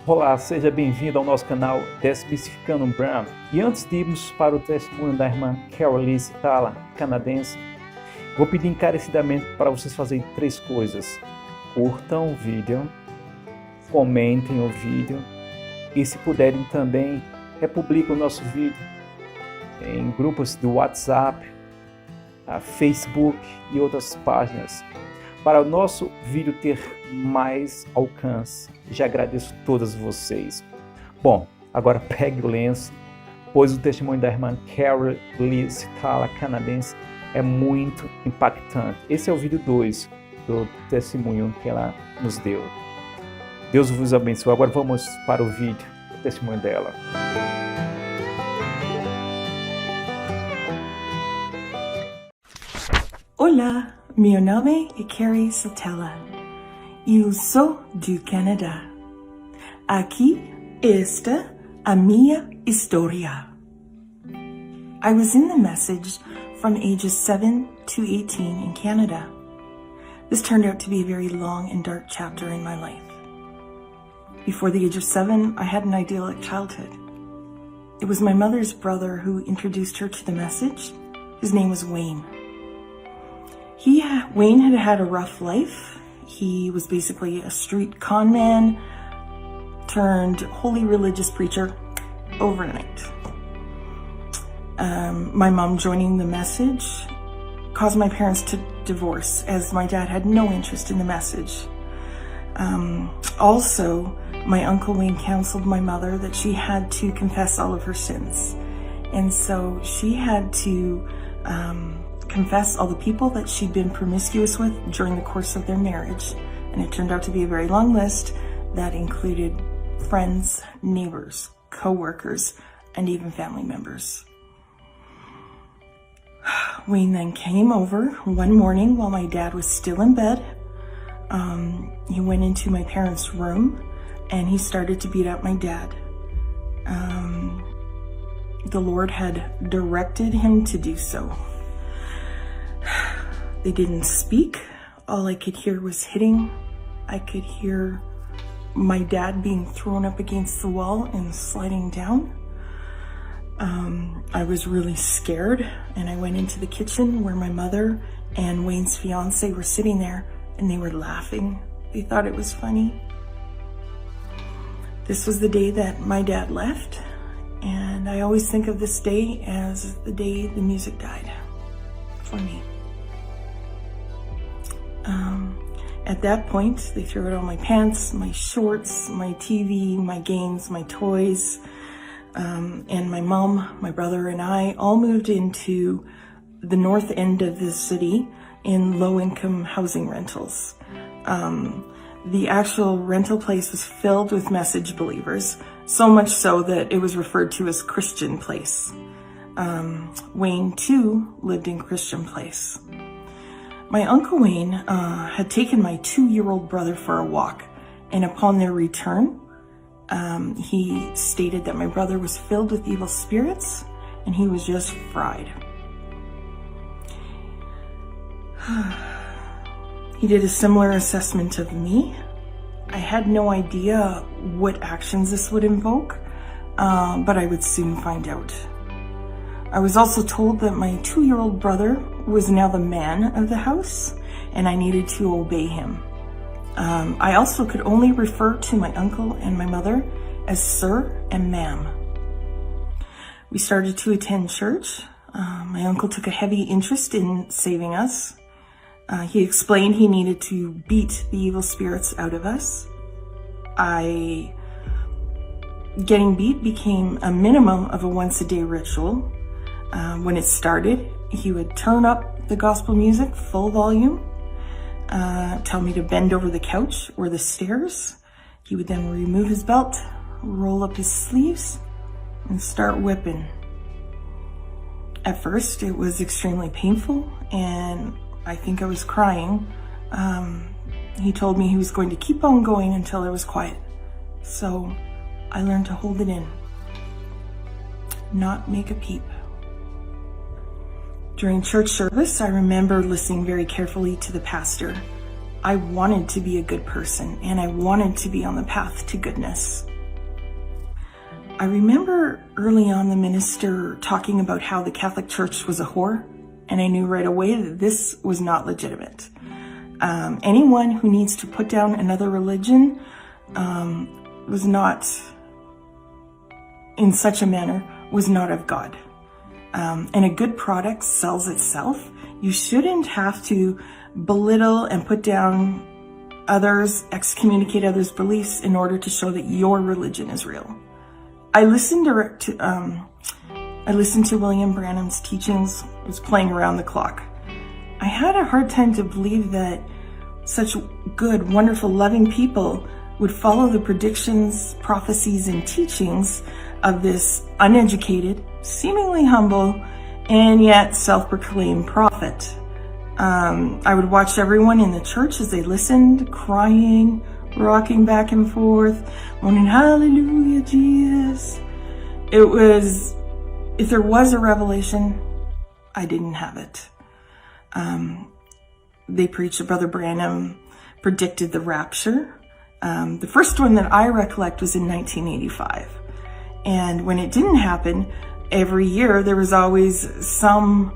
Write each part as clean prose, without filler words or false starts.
Olá, seja bem-vindo ao nosso canal Desmistificando Branham. E antes de irmos para o testemunho da irmã Caire, Siltala, canadense, vou pedir encarecidamente para vocês fazerem 3 coisas. Curtam o vídeo, comentem o vídeo e, se puderem também, republiquem o nosso vídeo em grupos do WhatsApp, Facebook e outras páginas, para o nosso vídeo ter mais alcance. Já agradeço a todos vocês. Bom, agora pegue o lenço, pois o testemunho da irmã Caire, Siltala, canadense, é muito impactante. Esse é o vídeo 2 do testemunho que ela nos deu. Deus vos abençoe. Agora vamos para o vídeo, o testemunho dela. Olá, meu nome é Caire Siltala. Eu sou do Canadá. Aqui está a minha história. I was in the message from ages 7 to 18 in Canada. This turned out to be a very long and dark chapter in my life. Before the age of 7, I had an idyllic childhood. It was my mother's brother who introduced her to the message. His name was Wayne. Wayne had had a rough life. He was basically a street con man turned holy religious preacher overnight. My mom joining the message caused my parents to divorce, as my dad had no interest in the message. Also, my Uncle Wayne counseled my mother that she had to confess all of her sins. And so she had to confess all the people that she'd been promiscuous with during the course of their marriage. And it turned out to be a very long list that included friends, neighbors, co-workers, and even family members. Wayne then came over one morning while my dad was still in bed. He went into my parents' room and he started to beat up my dad. The Lord had directed him to do so. They didn't speak. All I could hear was hitting. I could hear my dad being thrown up against the wall and sliding down. I was really scared, and I went into the kitchen where my mother and Wayne's fiance were sitting there, and they were laughing. They thought it was funny. This was the day that my dad left, and I always think of this day as the day the music died for me. At that point, they threw out all my pants, my shorts, my TV, my games, my toys, and my mom, my brother, and I all moved into the north end of the city in low-income housing rentals. The actual rental place was filled with message believers, so much so that it was referred to as Christian Place. Wayne, too, lived in Christian Place. My Uncle Wayne had taken my 2-year-old brother for a walk, and upon their return, he stated that my brother was filled with evil spirits and he was just fried. He did a similar assessment of me. I had no idea what actions this would invoke, but I would soon find out. I was also told that my 2-year-old brother was now the man of the house and I needed to obey him. I also could only refer to my uncle and my mother as sir and ma'am. We started to attend church. My uncle took a heavy interest in saving us. He explained he needed to beat the evil spirits out of us. Getting beat became a minimum of a once-a-day ritual. When it started, he would turn up the gospel music full volume, tell me to bend over the couch or the stairs. He would then remove his belt, roll up his sleeves, and start whipping. At first, it was extremely painful, and I think I was crying. He told me he was going to keep on going until I was quiet. So I learned to hold it in, not make a peep. During church service, I remember listening very carefully to the pastor. I wanted to be a good person and I wanted to be on the path to goodness. I remember early on the minister talking about how the Catholic Church was a whore, and I knew right away that this was not legitimate. Anyone who needs to put down another religion was not, in such a manner, was not of God. And a good product sells itself. You shouldn't have to belittle and put down others, excommunicate others' beliefs in order to show that your religion is real. I listened to William Branham's teachings. I was playing around the clock. I had a hard time to believe that such good, wonderful, loving people would follow the predictions, prophecies, and teachings of this uneducated, seemingly humble, and yet self-proclaimed prophet. I would watch everyone in the church as they listened, crying, rocking back and forth, moaning, hallelujah, Jesus. It was, if there was a revelation, I didn't have it. They preached that Brother Branham predicted the rapture. The first one that I recollect was in 1985. And when it didn't happen, every year there was always some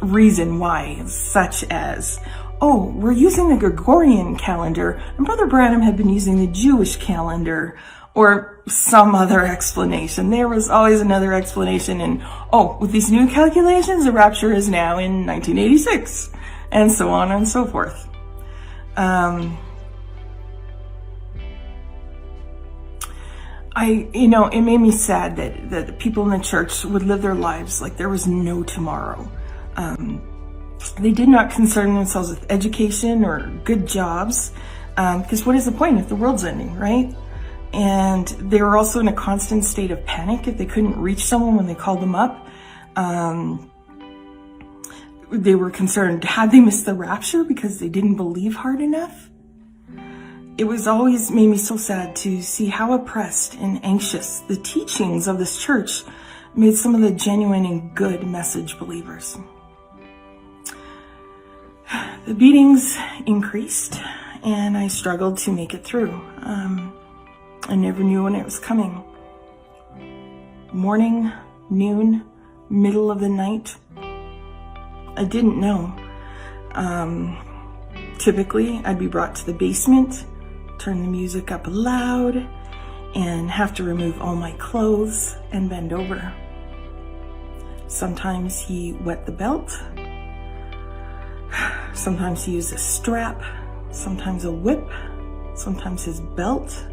reason why, such as, oh, we're using the Gregorian calendar, and Brother Branham had been using the Jewish calendar, or some other explanation. There was always another explanation, and oh, with these new calculations, the rapture is now in 1986, and so on and so forth. It made me sad that the people in the church would live their lives like there was no tomorrow. They did not concern themselves with education or good jobs, because what is the point if the world's ending, right? And they were also in a constant state of panic if they couldn't reach someone when they called them up. They were concerned, had they missed the rapture because they didn't believe hard enough? It was always made me so sad to see how oppressed and anxious the teachings of this church made some of the genuine and good message believers. The beatings increased, and I struggled to make it through. I never knew when it was coming. Morning, noon, middle of the night, I didn't know. Typically, I'd be brought to the basement, turn the music up loud, and have to remove all my clothes and bend over. Sometimes he wet the belt. Sometimes he used a strap, sometimes a whip, sometimes his belt.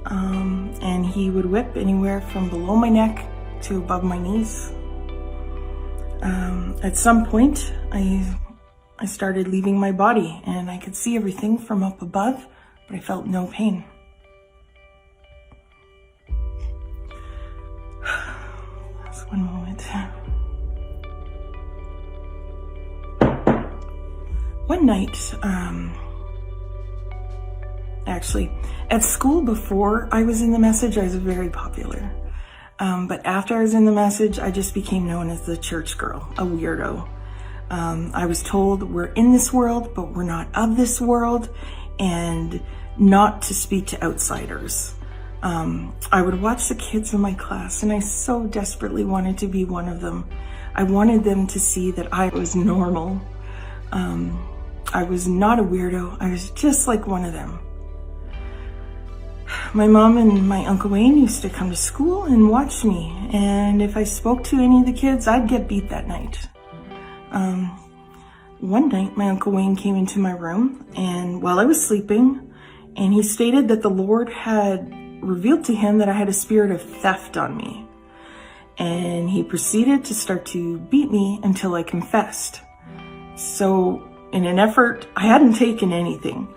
And he would whip anywhere from below my neck to above my knees. At some point, I started leaving my body, and I could see everything from up above, but I felt no pain. Just one moment. One night, actually, at school before I was in the message, I was very popular. But after I was in the message, I just became known as the church girl, a weirdo. I was told we're in this world, but we're not of this world, and not to speak to outsiders. I would watch the kids in my class, and I so desperately wanted to be one of them. I wanted them to see that I was normal. I was not a weirdo. I was just like one of them. My mom and my Uncle Wayne used to come to school and watch me, and if I spoke to any of the kids, I'd get beat that night. One night, my Uncle Wayne came into my room, and while I was sleeping, and he stated that the Lord had revealed to him that I had a spirit of theft on me. And he proceeded to start to beat me until I confessed. So in an effort, I hadn't taken anything.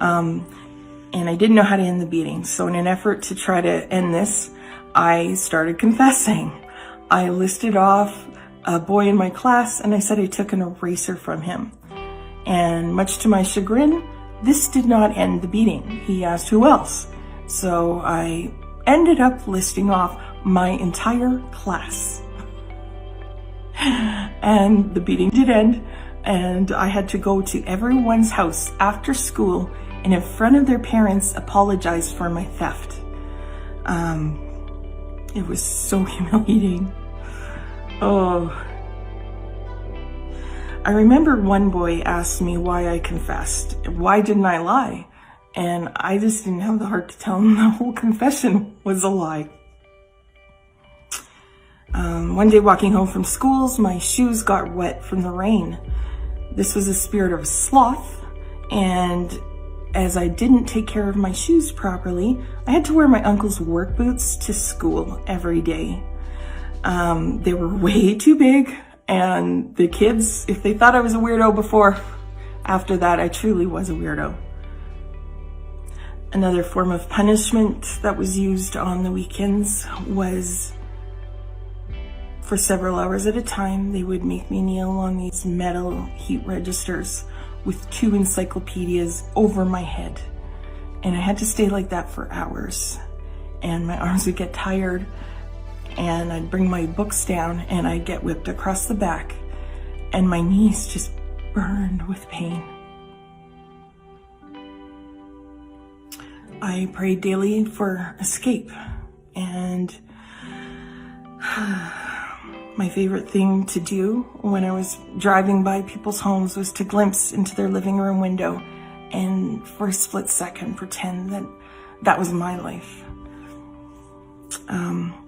And I didn't know how to end the beating. So in an effort to try to end this, I started confessing. I listed off a boy in my class, and I said I took an eraser from him. And much to my chagrin, this did not end the beating. He asked who else. So I ended up listing off my entire class. And the beating did end, and I had to go to everyone's house after school and in front of their parents apologize for my theft. It was so humiliating. Oh. I remember one boy asked me why I confessed. Why didn't I lie? And I just didn't have the heart to tell him the whole confession was a lie. One day walking home from schools, my shoes got wet from the rain. This was a spirit of sloth, and as I didn't take care of my shoes properly, I had to wear my uncle's work boots to school every day. They were way too big, and the kids, if they thought I was a weirdo before, after that, I truly was a weirdo. Another form of punishment that was used on the weekends was, for several hours at a time, they would make me kneel on these metal heat registers with 2 encyclopedias over my head. And I had to stay like that for hours. And my arms would get tired, and I'd bring my books down and I'd get whipped across the back, and my knees just burned with pain. I prayed daily for escape, and my favorite thing to do when I was driving by people's homes was to glimpse into their living room window and for a split second pretend that that was my life.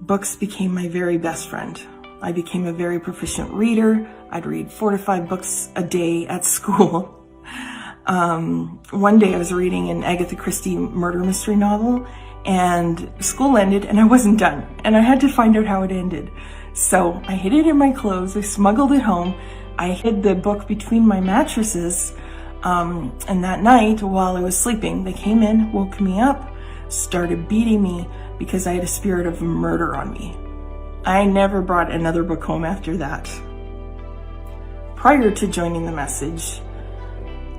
Books became my very best friend. I became a very proficient reader. I'd read 4 to 5 books a day at school. One day I was reading an Agatha Christie murder mystery novel, and school ended and I wasn't done, and I had to find out how it ended. So I hid it in my clothes, I smuggled it home, I hid the book between my mattresses, and that night while I was sleeping, they came in, woke me up, started beating me because I had a spirit of murder on me. I never brought another book home after that. Prior to joining the Message,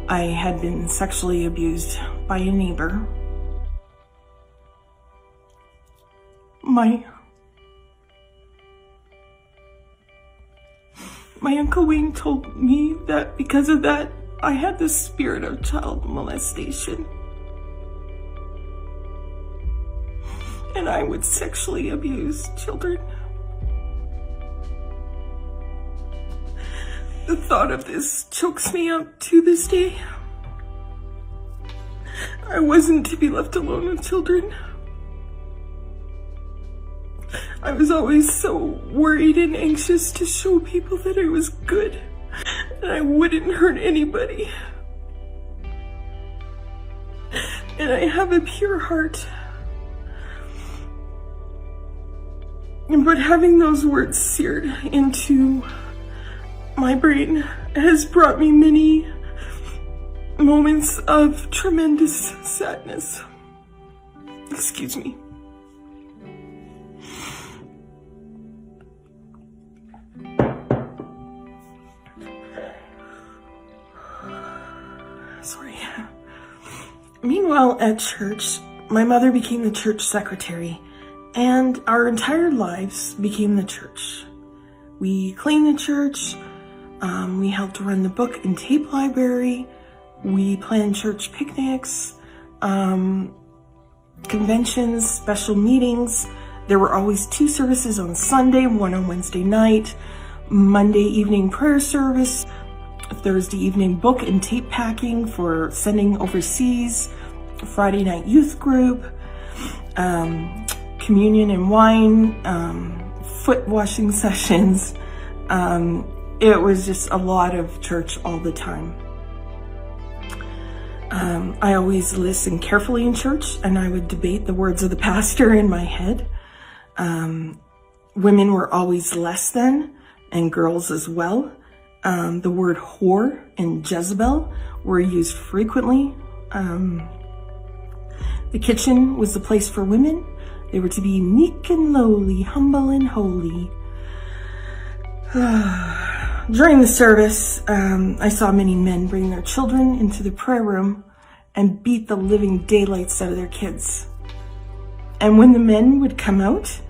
I had been sexually abused by a neighbor. My Uncle Wayne told me that because of that, I had the spirit of child molestation. And I would sexually abuse children. The thought of this chokes me up to this day. I wasn't to be left alone with children. I was always so worried and anxious to show people that I was good and I wouldn't hurt anybody. And I have a pure heart. But having those words seared into my brain has brought me many moments of tremendous sadness. Excuse me. Sorry. Meanwhile, at church, my mother became the church secretary, and our entire lives became the church. We cleaned the church, we helped run the book and tape library, we planned church picnics, conventions, special meetings. There were always 2 services on Sunday, 1 on Wednesday night, Monday evening prayer service, Thursday evening book and tape packing for sending overseas, Friday night youth group, communion and wine, foot washing sessions. It was just a lot of church all the time. I always listened carefully in church, and I would debate the words of the pastor in my head. Women were always less than, and girls as well. The word whore and Jezebel were used frequently. The kitchen was the place for women. They were to be meek and lowly, humble and holy. During the service, I saw many men bring their children into the prayer room and beat the living daylights out of their kids. And when the men would come out,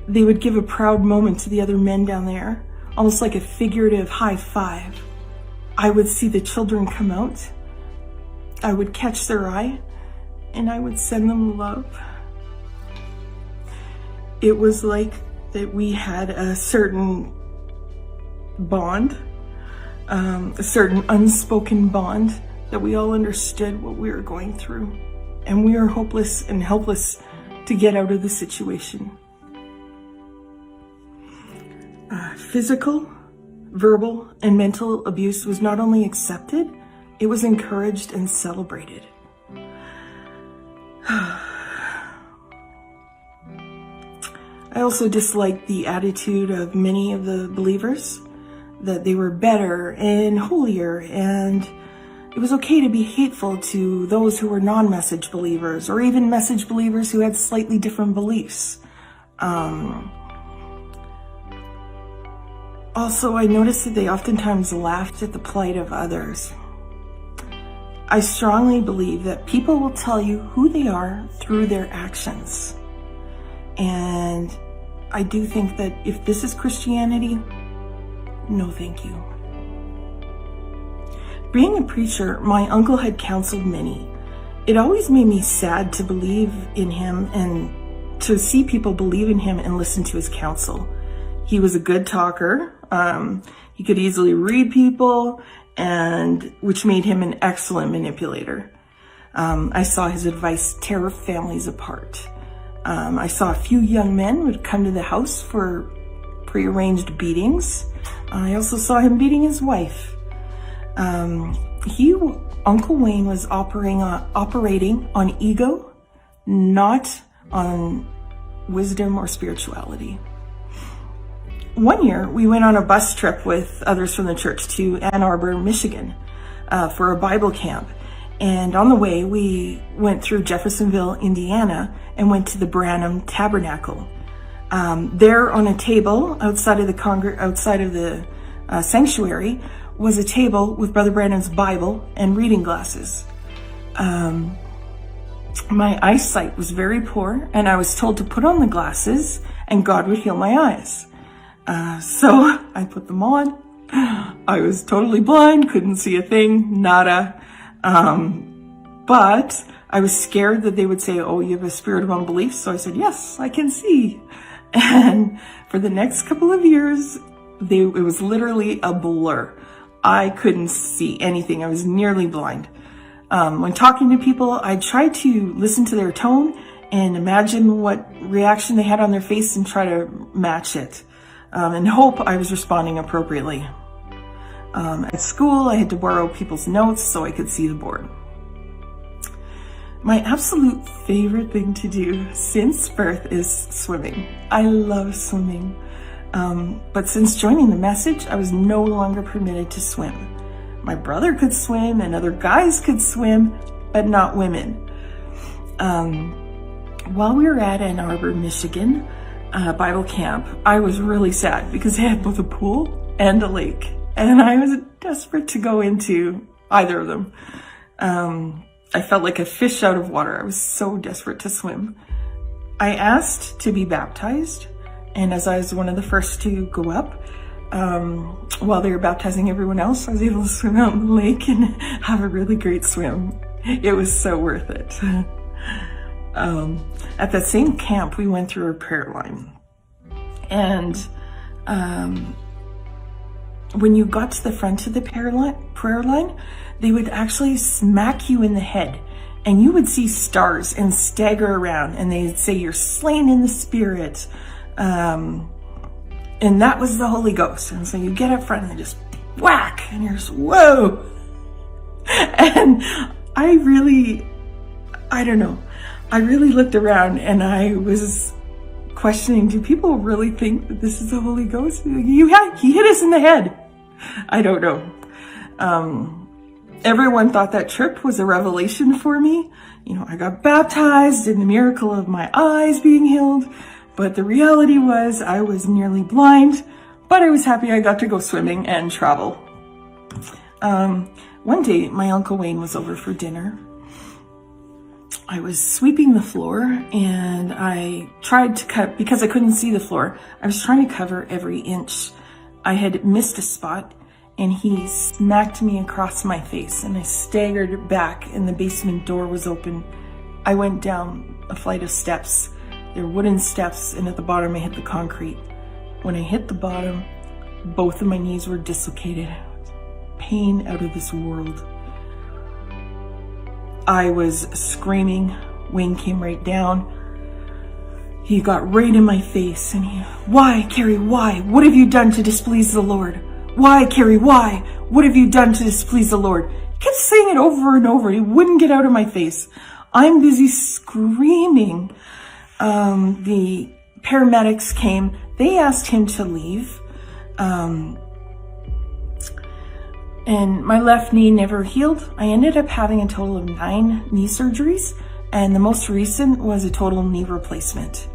they would give a proud moment to the other men down there, almost like a figurative high five. I would see the children come out, I would catch their eye, and I would send them love. it was like that we had a certain bond, a certain unspoken bond, that we all understood what we were going through, and we were hopeless and helpless to get out of the situation. Physical, verbal, and mental abuse was not only accepted, it was encouraged and celebrated. I also disliked the attitude of many of the believers, that they were better and holier, and it was okay to be hateful to those who were non-message believers, or even message believers who had slightly different beliefs. Also, I noticed that they oftentimes laughed at the plight of others. I strongly believe that people will tell you who they are through their actions. And I do think that if this is Christianity, no thank you. Being a preacher, my uncle had counseled many. It always made me sad to believe in him and to see people believe in him and listen to his counsel. He was a good talker. He could easily read people, and which made him an excellent manipulator. I saw his advice tear families apart. I saw a few young men would come to the house for prearranged beatings. I also saw him beating his wife. Uncle Wayne was operating on ego, not on wisdom or spirituality. One year, we went on a bus trip with others from the church to Ann Arbor, Michigan, for a Bible camp. And on the way, we went through Jeffersonville, Indiana, and went to the Branham Tabernacle. There on a table outside of the sanctuary was a table with Brother Branham's Bible and reading glasses. My eyesight was very poor, and I was told to put on the glasses and God would heal my eyes. So I put them on. I was totally blind, couldn't see a thing, nada. But I was scared that they would say, oh, you have a spirit of unbelief. So I said, yes, I can see. And for the next couple of years, it was literally a blur. I couldn't see anything. I was nearly blind. When talking to people, I tried to listen to their tone and imagine what reaction they had on their face and try to match it. And hope I was responding appropriately. At school, I had to borrow people's notes so I could see the board. My absolute favorite thing to do since birth is swimming. I love swimming. But since joining the message, I was no longer permitted to swim. My brother could swim and other guys could swim, but not women. While we were at Ann Arbor, Michigan, Bible camp, I was really sad because they had both a pool and a lake, and I was desperate to go into either of them. I felt like a fish out of water. I was so desperate to swim. I asked to be baptized, and as I was one of the first to go up, while they were baptizing everyone else, I was able to swim out in the lake and have a really great swim. It was so worth it. At that same camp, we went through a prayer line. And when you got to the front of the prayer line, they would actually smack you in the head. And you would see stars and stagger around. And they'd say, you're slain in the spirit. And that was the Holy Ghost. And so you get up front and they just whack. And you're just, whoa. And I really looked around and I was questioning, do people really think that this is the Holy Ghost? He hit us in the head. I don't know. Everyone thought that trip was a revelation for me. I got baptized in the miracle of my eyes being healed. But the reality was I was nearly blind, but I was happy I got to go swimming and travel. One day, my Uncle Wayne was over for dinner. I was sweeping the floor and I tried to cut, because I couldn't see the floor, I was trying to cover every inch. I had missed a spot and he smacked me across my face and I staggered back and the basement door was open. I went down a flight of steps There were wooden steps, and at the bottom I hit the concrete. When I hit the bottom, both of my knees were dislocated. Pain out of this world. I was screaming. Wayne came right down. He got right in my face and why, Caire, why? What have you done to displease the Lord? Why, Caire, why? What have you done to displease the Lord? He kept saying it over and over. He wouldn't get out of my face. I'm busy screaming. The paramedics came. They asked him to leave. And my left knee never healed. I ended up having a total of 9 knee surgeries, and the most recent was a total knee replacement.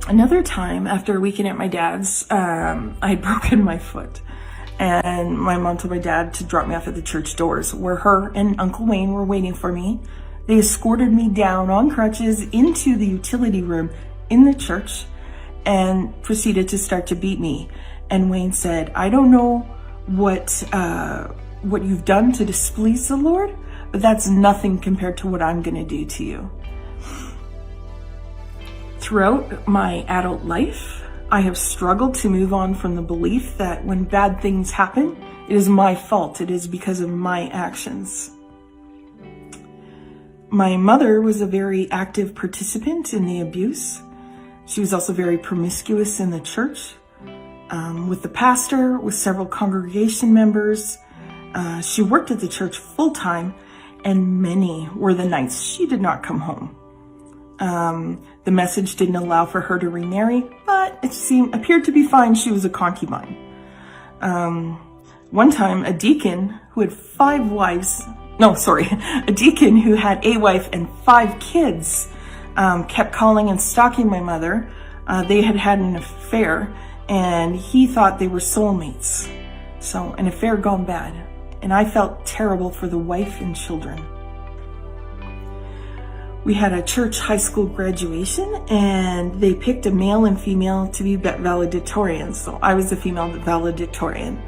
Another time, after a weekend at my dad's, I had broken my foot, and my mom told my dad to drop me off at the church doors, where her and Uncle Wayne were waiting for me. They escorted me down on crutches into the utility room in the church and proceeded to start to beat me. And Wayne said, I don't know what you've done to displease the Lord, but that's nothing compared to what I'm going to do to you. Throughout my adult life, I have struggled to move on from the belief that when bad things happen, it is my fault. It is because of my actions. My mother was a very active participant in the abuse. She was also very promiscuous in the church, with the pastor, with several congregation members. She worked at the church full time, and many were the nights she did not come home. The message didn't allow for her to remarry, but it appeared to be fine. She was a concubine. One time, a deacon who had a deacon who had a wife and 5 kids, kept calling and stalking my mother. They had had an affair, and he thought they were soulmates. So an affair gone bad, and I felt terrible for the wife and children. We had a church high school graduation, and they picked a male and female to be valedictorians. So I was the female valedictorian.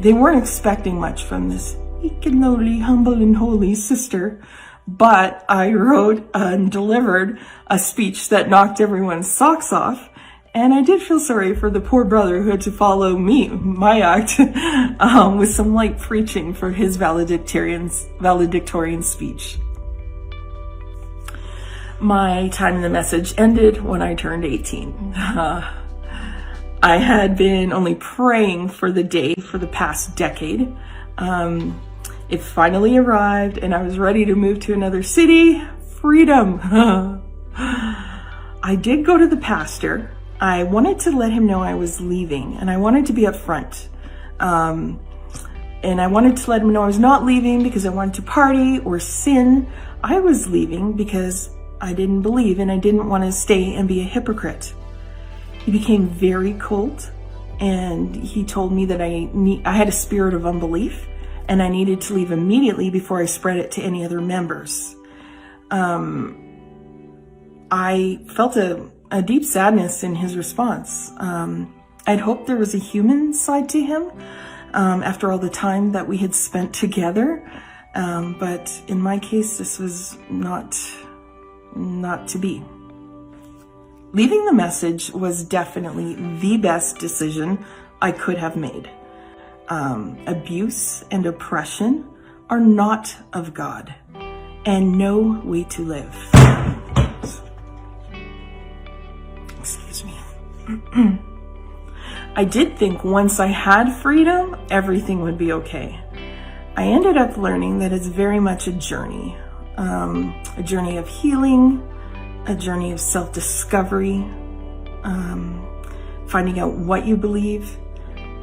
They weren't expecting much from this meek and lowly, humble and holy sister, but I wrote and delivered a speech that knocked everyone's socks off. And I did feel sorry for the poor brother who had to follow my act, with some light preaching for his valedictorian speech. My time in the message ended when I turned 18. I had been only praying for the day for the past decade. It finally arrived, and I was ready to move to another city. Freedom. I did go to the pastor. I wanted to let him know I was leaving, and I wanted to be upfront. And I wanted to let him know I was not leaving because I wanted to party or sin. I was leaving because I didn't believe, and I didn't want to stay and be a hypocrite. He became very cold, and he told me that I had a spirit of unbelief, and I needed to leave immediately before I spread it to any other members. I felt a deep sadness in his response. I'd hoped there was a human side to him, after all the time that we had spent together. But in my case, this was not to be. Leaving the message was definitely the best decision I could have made. Abuse and oppression are not of God, and no way to live. Excuse me. I did think once I had freedom, everything would be okay. I ended up learning that it's very much a journey of healing, a journey of self-discovery, finding out what you believe,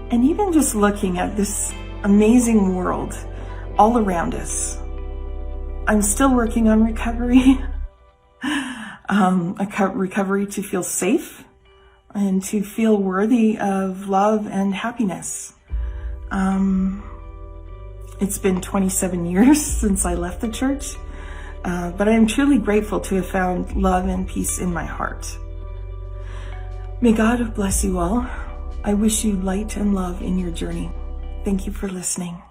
and even just looking at this amazing world all around us. I'm still working on recovery, recovery to feel safe and to feel worthy of love and happiness. It's been 27 years since I left the church, but I am truly grateful to have found love and peace in my heart. May God bless you all. I wish you light and love in your journey. Thank you for listening.